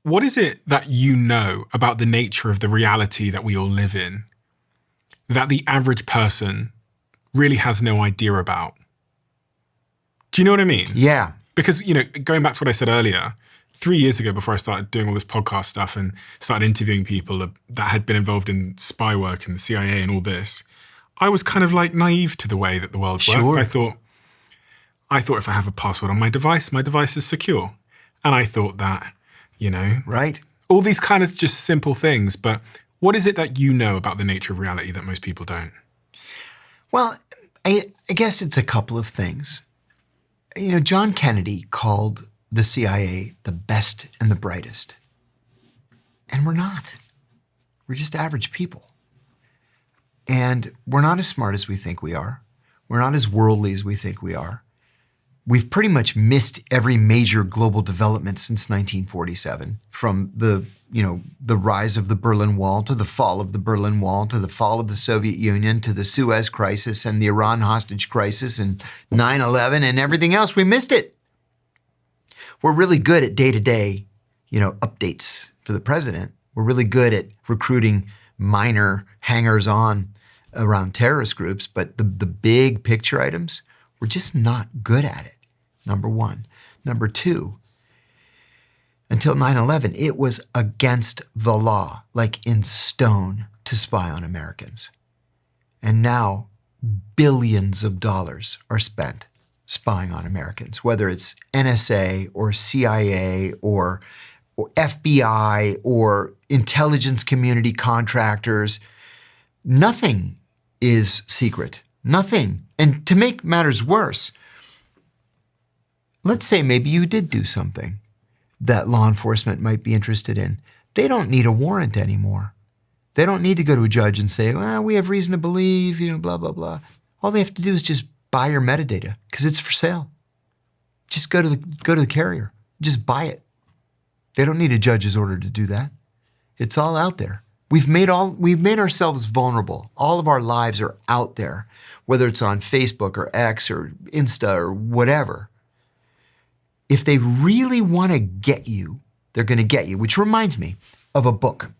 What is it that you know about the nature of the reality that we all live in that the average person really has no idea about? Do you know what I mean? Yeah. Because, going back to what I said earlier, 3 years ago, before I started doing all this podcast stuff and started interviewing people that had been involved in spy work and the CIA and all this, I was kind of like naive to the way that the world worked. I thought if I have a password on my device is secure. And I thought that, Right. all these kind of just simple things. But what is it that you know about the nature of reality that most people don't? Well, I guess it's a couple of things. John Kennedy called the CIA the best and the brightest. And we're not. We're just average people. And we're not as smart as we think we are. We're not as worldly as we think we are. We've pretty much missed every major global development since 1947, from the rise of the Berlin Wall to the fall of the Berlin Wall to the fall of the Soviet Union to the Suez Crisis and the Iran hostage crisis and 9/11 and everything else. We missed it. We're really good at day-to-day, updates for the president. We're really good at recruiting minor hangers-on around terrorist groups, but the big picture items, we're just not good at it, number one. Number two, until 9/11, it was against the law, like in stone, to spy on Americans. And now billions of dollars are spent spying on Americans, whether it's NSA or CIA or FBI or intelligence community contractors. Nothing is secret. Nothing. And to make matters worse, let's say maybe you did do something that law enforcement might be interested in. They don't need a warrant anymore. They don't need to go to a judge and say, well, we have reason to believe, blah, blah, blah. All they have to do is just buy your metadata because it's for sale. Just go to the carrier. Just buy it. They don't need a judge's order to do that. It's all out there. We've made ourselves vulnerable. All of our lives are out there, whether it's on Facebook or X or Insta or whatever. If they really want to get you, they're going to get you, which reminds me of a book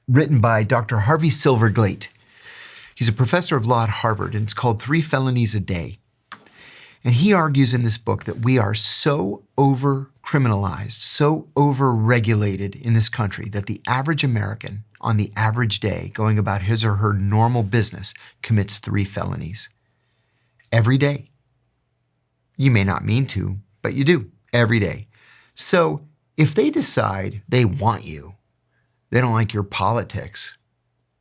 written by Dr. Harvey Silverglate. He's a professor of law at Harvard, and it's called 3 Felonies a Day. And he argues in this book that we are so over-criminalized, so over-regulated in this country that the average American on the average day going about his or her normal business commits 3 felonies. Every day. You may not mean to, but you do, every day. So if they decide they want you, they don't like your politics,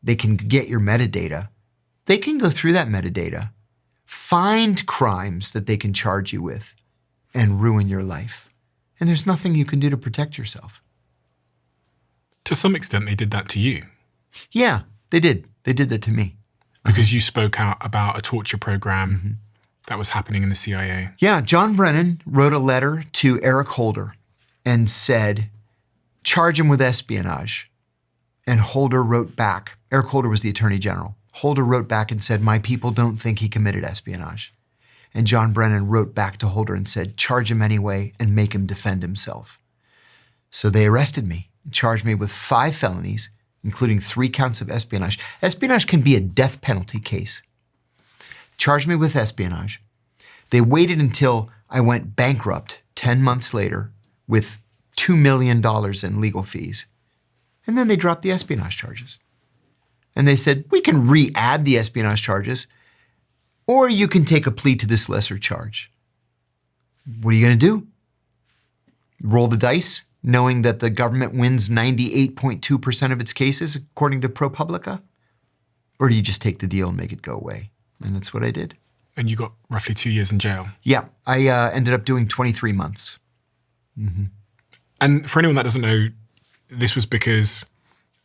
they can get your metadata, they can go through that metadata, find crimes that they can charge you with, and ruin your life. And there's nothing you can do to protect yourself. To some extent, they did that to you. Yeah, they did. They did that to me. Because you spoke out about a torture program that was happening in the CIA. Yeah, John Brennan wrote a letter to Eric Holder and said, charge him with espionage. And Holder wrote back. Eric Holder was the Attorney General. Holder wrote back and said, my people don't think he committed espionage. And John Brennan wrote back to Holder and said, charge him anyway and make him defend himself. So they arrested me and charged me with 5 felonies, including 3 counts of espionage. Espionage can be a death penalty case. Charged me with espionage. They waited until I went bankrupt 10 months later with $2 million in legal fees. And then they dropped the espionage charges. And they said, we can re-add the espionage charges, or you can take a plea to this lesser charge. What are you going to do? Roll the dice, knowing that the government wins 98.2% of its cases, according to ProPublica? Or do you just take the deal and make it go away? And that's what I did. And you got roughly 2 years in jail. Yeah, I ended up doing 23 months. And for anyone that doesn't know, this was because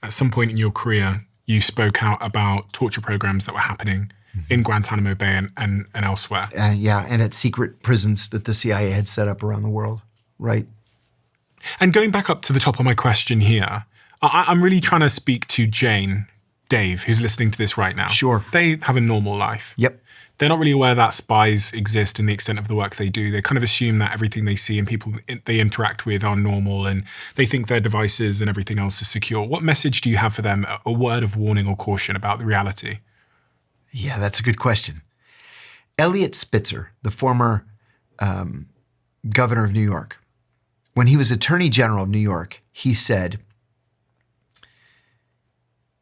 at some point in your career, you spoke out about torture programs that were happening in Guantanamo Bay and elsewhere. Yeah, and at secret prisons that the CIA had set up around the world, right? And going back up to the top of my question here, I'm really trying to speak to Jane, Dave, who's listening to this right now. Sure. They have a normal life. Yep. They're not really aware that spies exist and the extent of the work they do. They kind of assume that everything they see and people they interact with are normal, and they think their devices and everything else is secure. What message do you have for them, a word of warning or caution about the reality? Yeah, that's a good question. Eliot Spitzer, the former governor of New York, when he was Attorney General of New York, he said,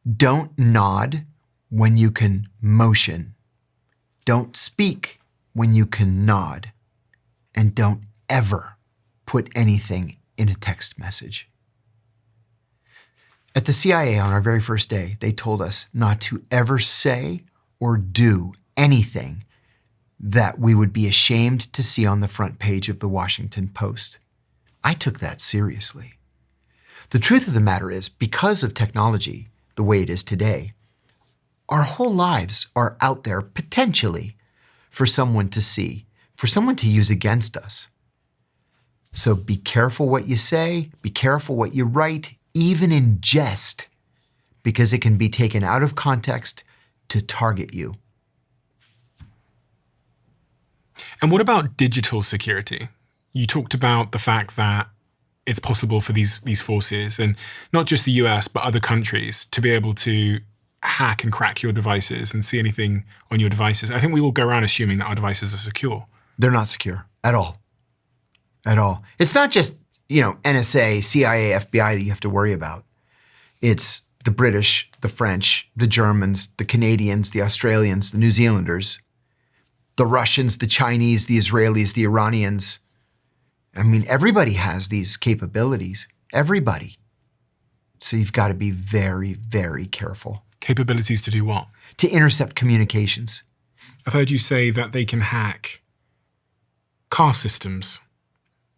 "Don't nod when you can motion. Don't speak when you can nod. And don't ever put anything in a text message." At the CIA on our very first day, they told us not to ever say or do anything that we would be ashamed to see on the front page of the Washington Post. I took that seriously. The truth of the matter is, because of technology the way it is today, our whole lives are out there potentially for someone to see, for someone to use against us. So be careful what you say, be careful what you write, even in jest, because it can be taken out of context to target you. And what about digital security? You talked about the fact that it's possible for these forces, and not just the US, but other countries, to be able to hack and crack your devices and see anything on your devices. I think we all go around assuming that our devices are secure. They're not secure at all. At all. It's not just, NSA, CIA, FBI that you have to worry about. It's the British, the French, the Germans, the Canadians, the Australians, the New Zealanders, the Russians, the Chinese, the Israelis, the Iranians. I mean, everybody has these capabilities. Everybody. So you've got to be very, very careful. Capabilities to do what? To intercept communications. I've heard you say that they can hack car systems.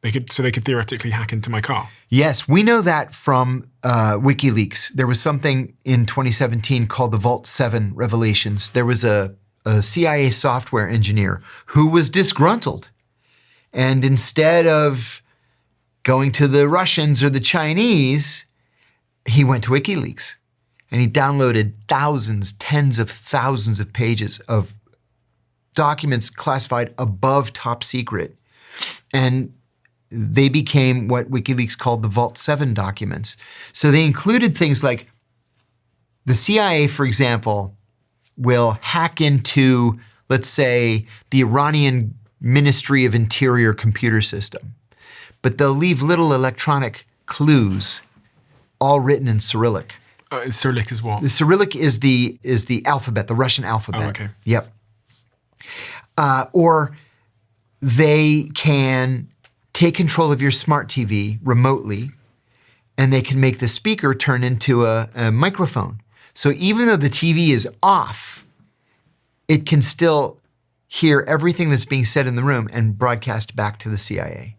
They could theoretically hack into my car. Yes, we know that from WikiLeaks. There was something in 2017 called the Vault 7 revelations. There was a CIA software engineer who was disgruntled. And instead of going to the Russians or the Chinese, he went to WikiLeaks. And he downloaded thousands, tens of thousands of pages of documents classified above top secret. And they became what WikiLeaks called the Vault 7 documents. So they included things like the CIA, for example, will hack into, let's say, the Iranian Ministry of Interior computer system. But they'll leave little electronic clues, all written in Cyrillic. Cyrillic is what? The Cyrillic is the alphabet, the Russian alphabet. Oh, okay. Yep. Or they can take control of your smart TV remotely, and they can make the speaker turn into a microphone. So even though the TV is off, it can still hear everything that's being said in the room and broadcast back to the CIA.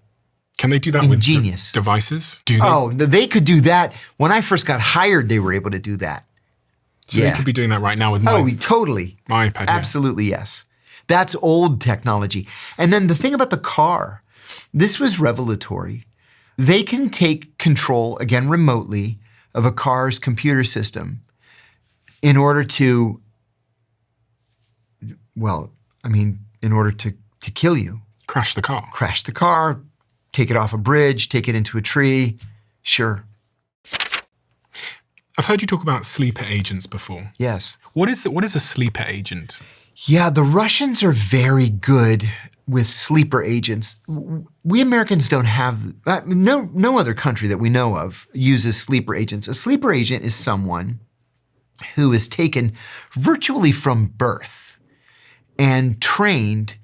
Can they do that Ingenious. with devices? Do they? Oh, they could do that. When I first got hired, they were able to do that. So they could be doing that right now with my totally. My iPad. Yeah. Absolutely, yes. That's old technology. And then the thing about the car, this was revelatory. They can take control, again remotely, of a car's computer system in order to, in order to kill you. Crash the car. Crash the car, take it off a bridge, take it into a tree, sure. I've heard you talk about sleeper agents before. Yes. What is a sleeper agent? Yeah, the Russians are very good with sleeper agents. We Americans don't have, no other country that we know of uses sleeper agents. A sleeper agent is someone who is taken virtually from birth and trained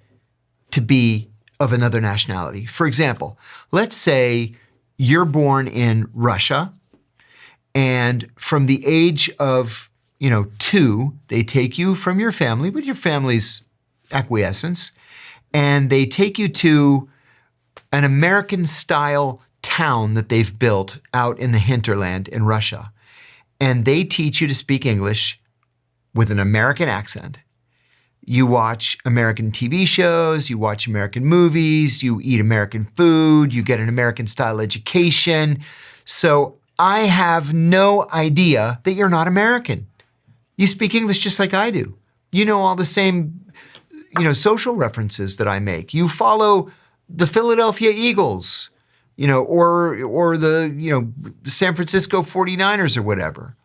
to be of another nationality. For example, let's say you're born in Russia, and from the age of 2, they take you from your family with your family's acquiescence, and they take you to an American-style town that they've built out in the hinterland in Russia. And they teach you to speak English with an American accent. You watch American TV shows, you watch American movies, you eat American food, you get an American-style education. So I have no idea that you're not American. You speak English just like I do. You know all the same, social references that I make. You follow the Philadelphia Eagles, or the, San Francisco 49ers or whatever.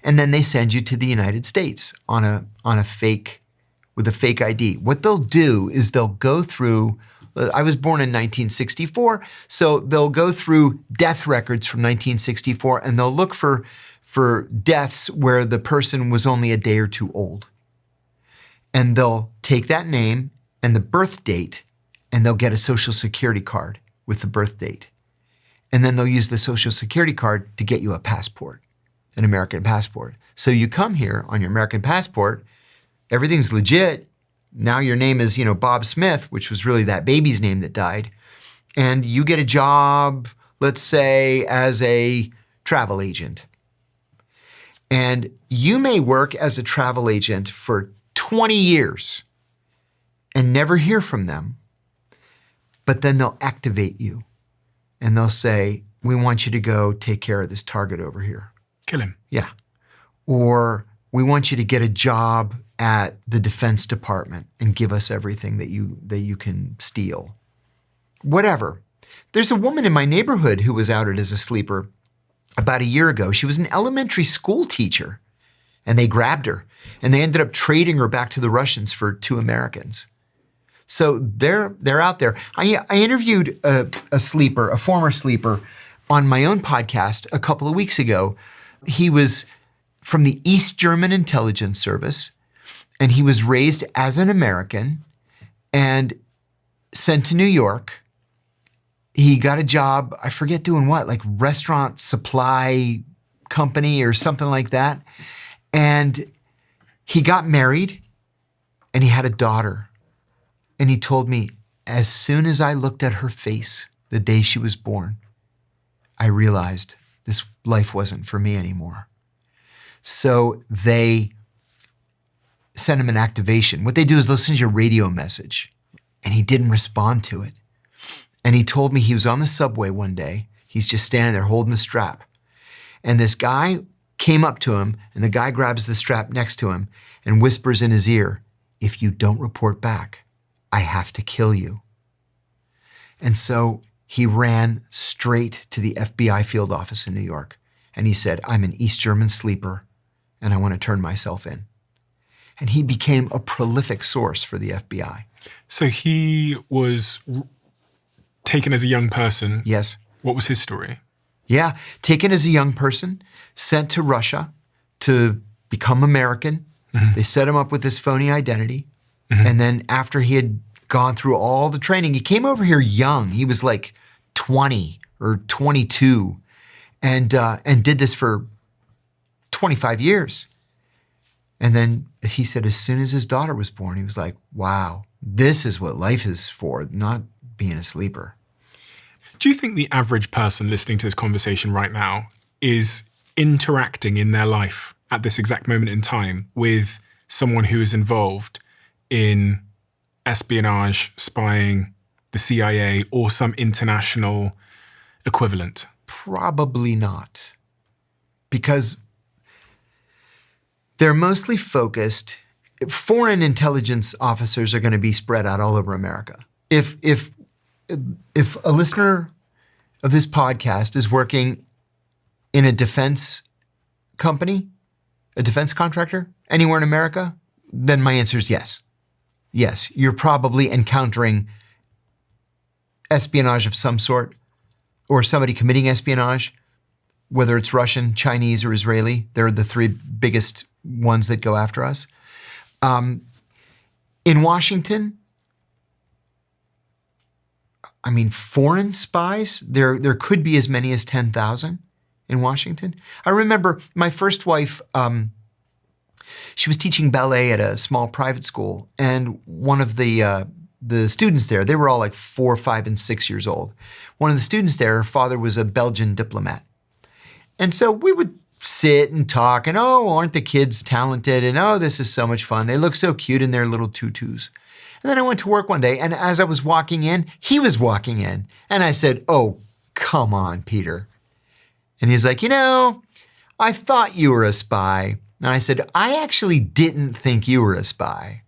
And then they send you to the United States with a fake ID. What they'll do is they'll go through, I was born in 1964, so they'll go through death records from 1964 and they'll look for deaths where the person was only a day or two old. And they'll take that name and the birth date and they'll get a Social Security card with the birth date. And then they'll use the Social Security card to get you a passport, an American passport. So you come here on your American passport, everything's legit. Now your name is, Bob Smith, which was really that baby's name that died. And you get a job, let's say, as a travel agent. And you may work as a travel agent for 20 years and never hear from them. But then they'll activate you and they'll say, we want you to go take care of this target over here. Kill him. Yeah. Or we want you to get a job at the Defense Department and give us everything that you can steal. Whatever. There's a woman in my neighborhood who was outed as a sleeper about a year ago. She was an elementary school teacher and they grabbed her and they ended up trading her back to the Russians for 2 Americans. So they're out there. I interviewed a sleeper, a former sleeper, on my own podcast a couple of weeks ago. He was from the East German Intelligence Service, and he was raised as an American and sent to New York. He got a job, I forget doing what, like restaurant supply company or something like that. And he got married and he had a daughter. And he told me, as soon as I looked at her face the day she was born, I realized this life wasn't for me anymore. So they sent him an activation. What they do is they'll send you a radio message. And he didn't respond to it. And he told me he was on the subway one day. He's just standing there holding the strap. And this guy came up to him, and the guy grabs the strap next to him and whispers in his ear, if you don't report back, I have to kill you. And so he ran straight to the FBI field office in New York. And he said, I'm an East German sleeper, and I want to turn myself in. And he became a prolific source for the FBI. So he was taken as a young person. Yes. What was his story? Yeah, taken as a young person, sent to Russia to become American. Mm-hmm. They set him up with this phony identity. Mm-hmm. And then after he had gone through all the training, he came over here young. He was like 20 or 22 and did this for 25 years. And then he said as soon as his daughter was born, he was like, wow, this is what life is for, not being a sleeper. Do you think the average person listening to this conversation right now is interacting in their life at this exact moment in time with someone who is involved in espionage, spying, the CIA, or some international equivalent? Probably not. Because they're mostly focused, foreign intelligence officers are going to be spread out all over America. If a listener of this podcast is working in a defense company, a defense contractor, anywhere in America, then my answer is yes. Yes, you're probably encountering espionage of some sort or somebody committing espionage, whether it's Russian, Chinese, or Israeli. They're the 3 biggest ones that go after us. In Washington, I mean, foreign spies, there could be as many as 10,000 in Washington. I remember my first wife, she was teaching ballet at a small private school, and one of the students there, they were all like 4, 5, and 6 years old. One of the students there, her father was a Belgian diplomat. And so we would sit and talk, and oh, aren't the kids talented? And oh, this is so much fun. They look so cute in their little tutus. And then I went to work one day, and as I was walking in, he was walking in. And I said, oh, come on, Peter. And he's like, I thought you were a spy. And I said, I actually didn't think you were a spy.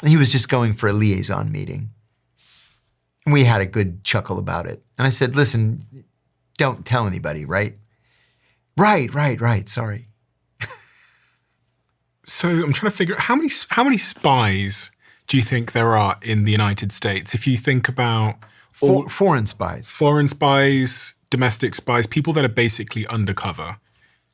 And he was just going for a liaison meeting. And we had a good chuckle about it. And I said, listen, don't tell anybody, right? Right, sorry. So I'm trying to figure out how many spies do you think there are in the United States? If you think about Foreign spies, domestic spies, people that are basically undercover.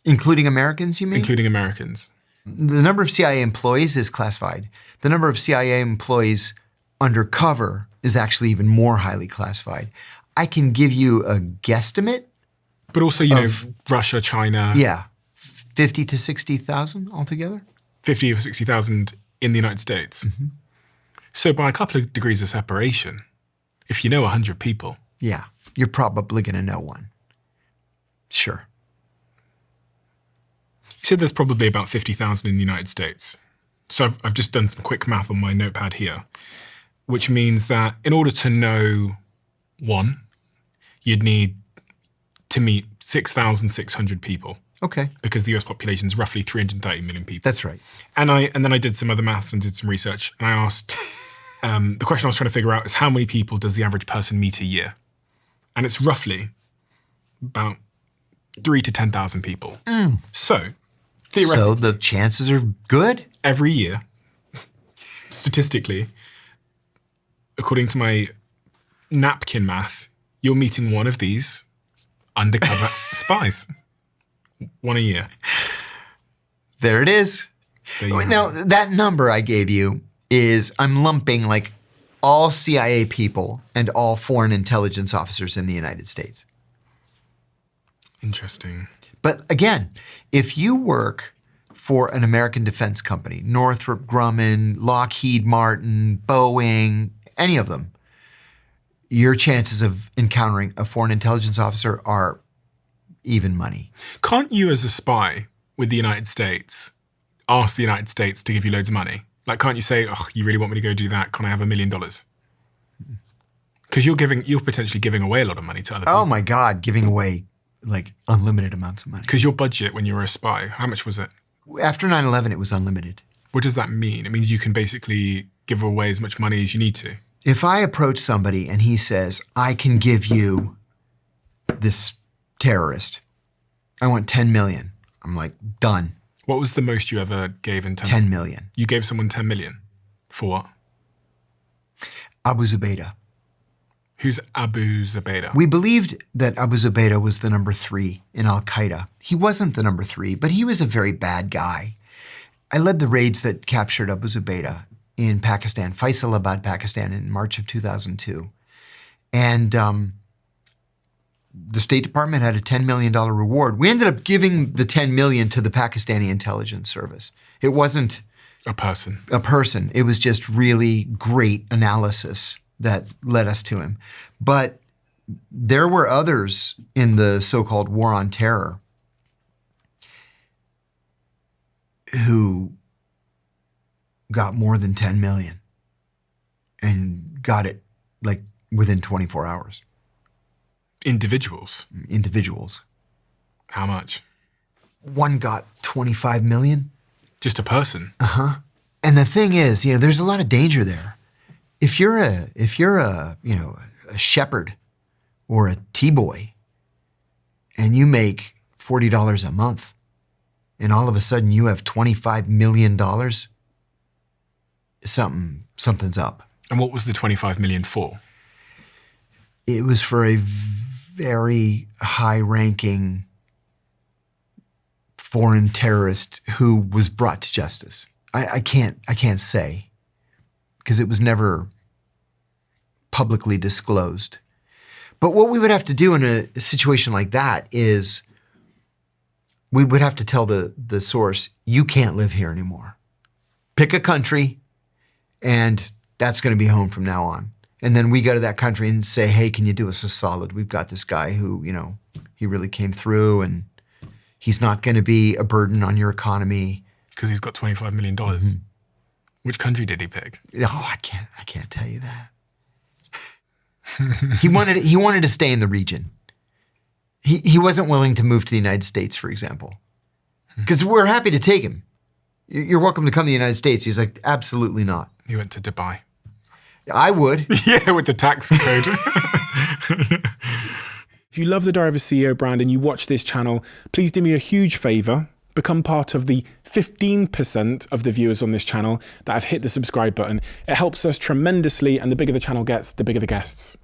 Including Americans, you mean? Including Americans. The number of CIA employees is classified. The number of CIA employees undercover is actually even more highly classified. I can give you a guesstimate. But also, you know, Russia, China. Yeah, 50 to 60,000 altogether. 50 or 60,000 in the United States. Mm-hmm. So by a couple of degrees of separation, if you know 100 people. Yeah, you're probably going to know one. Sure. You said there's probably about 50,000 in the United States. So I've just done some quick math on my notepad here, which means that in order to know one, you'd need to meet 6,600 people. Okay. Because the US population is roughly 330 million people. That's right. And then I did some other maths and did some research, and I asked, the question I was trying to figure out is how many people does the average person meet a year? And it's roughly about 3,000 to 10,000 people. So, theoretically. So the chances are good? Every year, statistically, according to my napkin math, you're meeting one of these undercover spies. One a year. There it is. Now, that number I gave you is, I'm lumping like all CIA people and all foreign intelligence officers in the United States. Interesting. But again, if you work for an American defense company, Northrop Grumman, Lockheed Martin, Boeing, any of them, your chances of encountering a foreign intelligence officer are even money. Can't you, as a spy with the United States, ask the United States to give you loads of money? Like, can't you say, oh, you really want me to go do that? Can I have $1 million? Because you're potentially giving away a lot of money to other people. Oh my God, giving away like unlimited amounts of money. Because your budget when you were a spy, how much was it? After 9/11, it was unlimited. What does that mean? It means you can basically give away as much money as you need to. If I approach somebody and he says, I can give you this terrorist, I want 10 million. I'm like, done. What was the most you ever gave in 10 million. You gave someone 10 million? For what? Abu Zubaydah. Who's Abu Zubaydah? We believed that Abu Zubaydah was the number 3 in Al-Qaeda. He wasn't the number 3, but he was a very bad guy. I led the raids that captured Abu Zubaydah in Pakistan, Faisalabad, Pakistan, in March of 2002. And the State Department had a $10 million reward. We ended up giving the $10 million to the Pakistani intelligence service. It wasn't a person. It was just really great analysis that led us to him. But there were others in the so-called war on terror who got more than 10 million and got it like within 24 hours. Individuals? Individuals. How much? One got 25 million. Just a person? Uh-huh. And the thing is, there's a lot of danger there. If you're a shepherd or a T-boy and you make $40 a month and all of a sudden you have $25 million, something's up. And what was the 25 million for? It was for a very high-ranking foreign terrorist who was brought to justice. I can't say, because it was never publicly disclosed. But what we would have to do in a situation like that is we would have to tell the source, you can't live here anymore. Pick a country, and that's going to be home from now on. And then we go to that country and say, hey, can you do us a solid? We've got this guy who, he really came through, and he's not going to be a burden on your economy. Because he's got $25 million. Mm-hmm. Which country did he pick? Oh, I can't tell you that. He wanted to stay in the region. He wasn't willing to move to the United States, for example. Because we're happy to take him. You're welcome to come to the United States. He's like, absolutely not. He went to Dubai. I would. Yeah, with the tax code. If you love the Diary of a CEO brand and you watch this channel, please do me a huge favor. Become part of the 15% of the viewers on this channel that have hit the subscribe button. It helps us tremendously, and the bigger the channel gets, the bigger the guests.